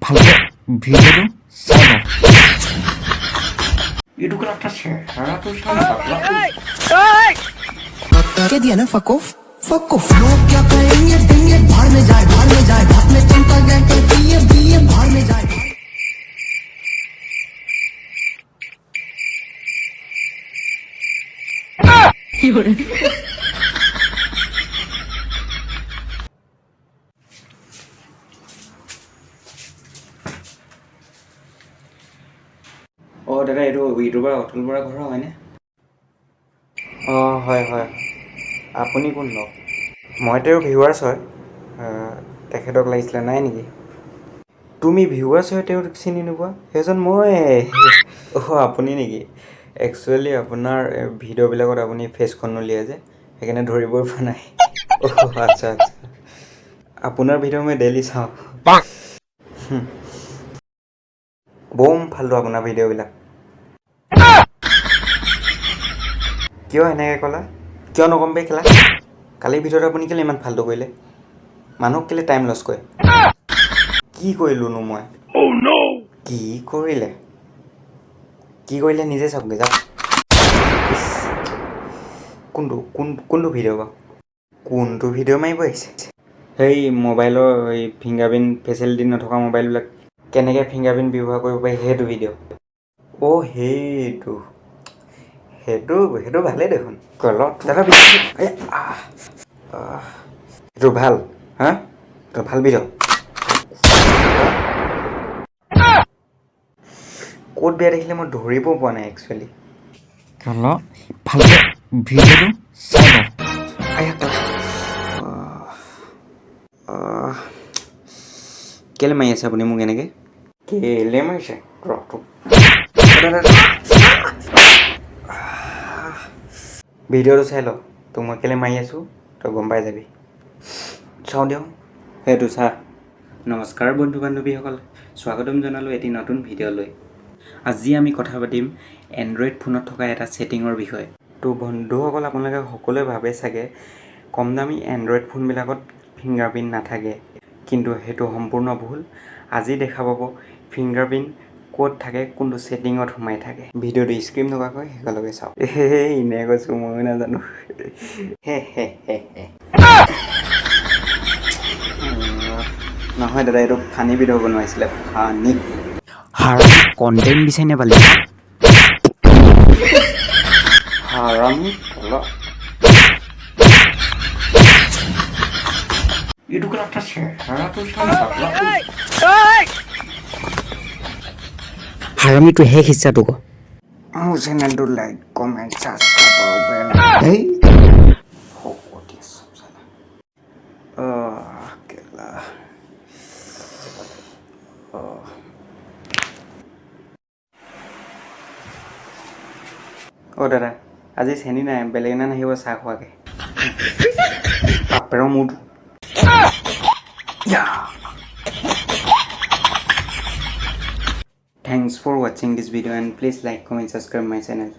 ভালকে ভিডিঅ'টো চাই লওঁ এইটো কথা চেহেৰাটো চাই পাগলা के दिया ना फकोफ फकोफ लोग क्या कहेंगे देंगे भाड़ में जाए भाड़ में चमका गया कहती है बीए भाड़ में जाए দাদা এইটো ইউটিউবাৰ অতুল বৰা ঘৰৰ হয়নে হয় হয় আপুনি কোন লওক মই তেওঁৰ ভিউৱাৰ্ছ হয় তেখেতক লাগিছিলে নাই নেকি তুমি ভিউৱাৰ্ছ হয় তেওঁক চিনি নোপোৱা সেইজন মই আপুনি নেকি একচুৱেলি আপোনাৰ ভিডিঅ'বিলাকত আপুনি ফেচখন উলিয়াই যে সেইকাৰণে ধৰিবই পৰা নাই আচ্ছা আচ্ছা আপোনাৰ ভিডিঅ' মই ডেইলি চাওঁ বম ফাল্টু আপোনাৰ ভিডিঅ'বিলাক কিয় এনেকৈ ক'লা কিয় নকম বে খেলা কালিৰ ভিডিঅ'ত আপুনি কেলৈ ইমান ফাল্টু কৰিলে মানুহক কেলৈ টাইম লছ কৰে কি কৰিলোনো মই কি কৰিলে নিজে চাওকগৈ যাওক কোনটো ভিডিঅ' বাৰু কোনটো ভিডিঅ' মাৰিব আহিছে সেই মোবাইলৰ এই ফিংগাৰপ্ৰিণ্ট ফেচিলিটি নথকা মোবাইলবিলাক কেনেকৈ ফিংগাৰপ্ৰিণ্ট ব্যৱহাৰ কৰিব পাৰি সেইটো ভিডিঅ' সেইটো ভালেই দেখোন কলত দাদা এইটো ভাল হা এইটো ভাল ভিডিঅ' ক'ত বেয়া দেখিলে মই ধৰিব পৰা নাই একচুৱেলি ভালকে ভিডিঅ'টো চাই লওঁ কেলৈ মাৰি আছে আপুনি মোক এনেকৈ কেলৈ মাৰিছে ভিডিঅ'টো চাই ল তোক মই কেলৈ মাৰি আছোঁ তই গম পাই যাবি চাওঁ দিয়ক সেইটো চা নমস্কাৰ বন্ধু বান্ধৱীসকল স্বাগতম জনালোঁ এটি নতুন ভিডিঅ'লৈ আজি আমি কথা পাতিম এণ্ড্ৰইড ফোনত থকা এটা ছেটিঙৰ বিষয়ে তো বন্ধুসকল আপোনালোকে সকলোৱে ভাবে চাগে কম দামী এণ্ড্ৰইড ফোনবিলাকত ফিংগাৰপ্ৰিণ্ট নাথাকে কিন্তু সেইটো সম্পূৰ্ণ ভুল আজি দেখা পাব ফিংগাৰপ্ৰিণ্ট ক'ত থাকে কোনটো ছেটিঙত সোমাই থাকে ভিডিঅ'টো স্ক্ৰীম নকৰাকৈ একেলগে চাওক এনে কৈছোঁ ময়ো নাজানো নহয় দাদা এইটো ফানি ভিডিঅ' বনোৱাইছিলে ফানি কণ্টেণ্ট বিচাৰি নাপালি হাৰামি এইটো কথা চেহেৰাটো চাই পাগলা হাৰামিটো শেষ ইচ্ছাটো ক মোৰ চেনেলটো লাইক কমেণ্ট ছাবস্ক্ৰাইব দাদা আজি চেনি নাই বেলেগ এনে নাহিব চাহ খোৱাকৈ বাপেৰৰ মোৰটো Thanks for watching this video and please like, comment, subscribe my channel.